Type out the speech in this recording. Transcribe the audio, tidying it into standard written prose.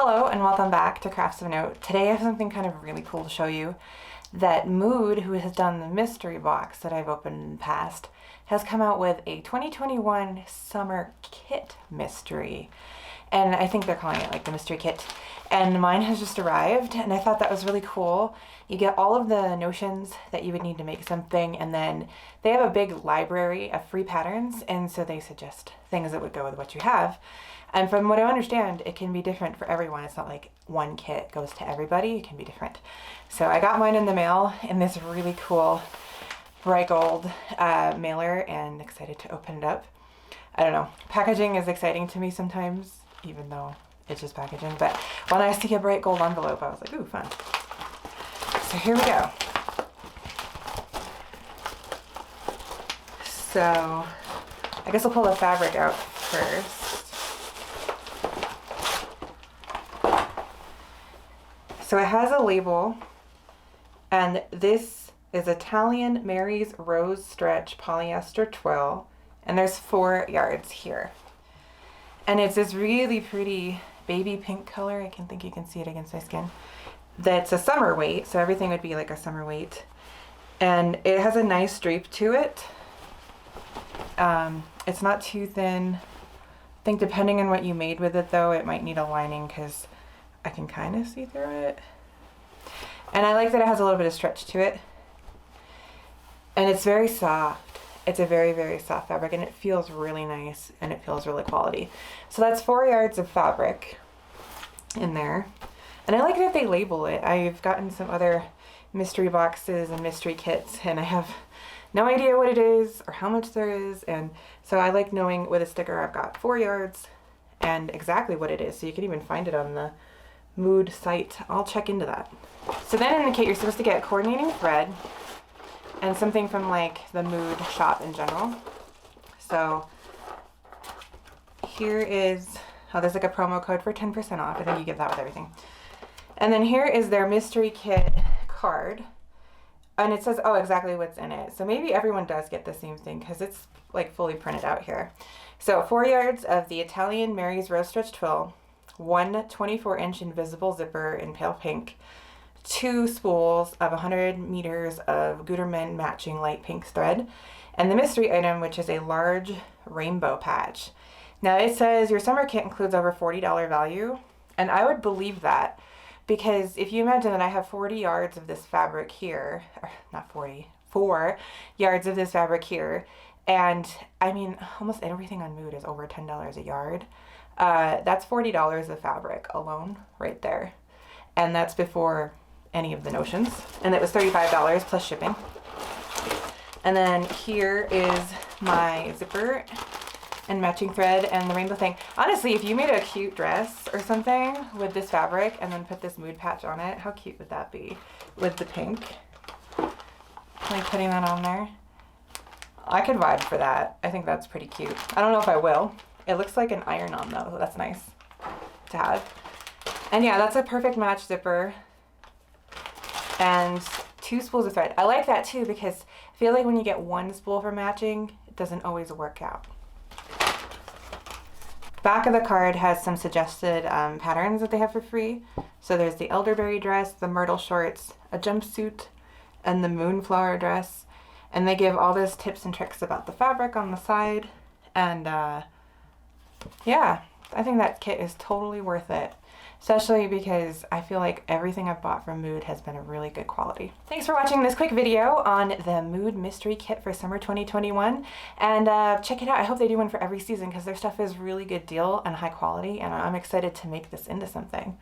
Hello and welcome back to Crafts of Note. Today I have something kind of really cool to show you. That Mood, who has done the mystery box that I've opened in the past, has come out with a 2021 summer kit mystery. And I think they're calling it like the mystery kit. And mine has just arrived and I thought that was really cool. You get all of the notions that you would need to make something, and then they have a big library of free patterns, and so they suggest things that would go with what you have. And from what I understand, it can be different for everyone. It's not like one kit goes to everybody. It can be different. So I got mine in the mail in this really cool bright gold mailer, and excited to open it up. I don't know. Packaging is exciting to me sometimes, even though it's just packaging. But when I see a bright gold envelope, I was like, ooh, fun. So here we go. So I guess I'll pull the fabric out first. So it has a label, and this is Italian Mary's Rose Stretch Polyester Twill, and there's 4 yards here. And it's this really pretty baby pink color. I think you can see it against my skin. That's a summer weight, so everything would be like a summer weight. And it has a nice drape to it. It's not too thin. I think depending on what you made with it though, it might need a lining because I can kind of see through it. And I like that it has a little bit of stretch to it. And it's very soft. It's a very, very soft fabric, and it feels really nice, and it feels really quality. So that's 4 yards of fabric in there. And I like that they label it. I've gotten some other mystery boxes and mystery kits, and I have no idea what it is or how much there is. And so I like knowing with a sticker I've got 4 yards and exactly what it is. So you can even find it on the Mood site. I'll check into that. So then in the kit, you're supposed to get coordinating thread and something from like the Mood shop in general. So here is, oh, there's like a promo code for 10% off. I think you get that with everything. And then here is their mystery kit card. And it says, oh, exactly what's in it. So maybe everyone does get the same thing because it's like fully printed out here. So 4 yards of the Italian Mary's Rose Stretch Twill, 1 24-inch invisible zipper in pale pink, 2 spools of 100 meters of Gutermann matching light pink thread, and the mystery item, which is a large rainbow patch. Now it says your summer kit includes over $40 value, and I would believe that. Because if you imagine that I have 40 yards of this fabric here, or not 40, 4 yards of this fabric here, and I mean, almost everything on Mood is over $10 a yard. That's $40 of fabric alone right there. And that's before any of the notions. And it was $35 plus shipping. And then here is my zipper and matching thread and the rainbow thing. Honestly, if you made a cute dress or something with this fabric and then put this Mood patch on it, how cute would that be with the pink? Like putting that on there. I could vibe for that. I think that's pretty cute. I don't know if I will. It looks like an iron-on though. That's nice to have. And yeah, that's a perfect match zipper. And 2 spools of thread. I like that too because I feel like when you get 1 spool for matching, it doesn't always work out. Back of the card has some suggested patterns that they have for free. So there's the elderberry dress, the myrtle shorts, a jumpsuit, and the moonflower dress. And they give all those tips and tricks about the fabric on the side. And yeah, I think that kit is totally worth it. Especially because I feel like everything I've bought from Mood has been a really good quality. Thanks for watching this quick video on the Mood Mystery Kit for summer 2021. And check it out. I hope they do one for every season because their stuff is really good deal and high quality. And I'm excited to make this into something.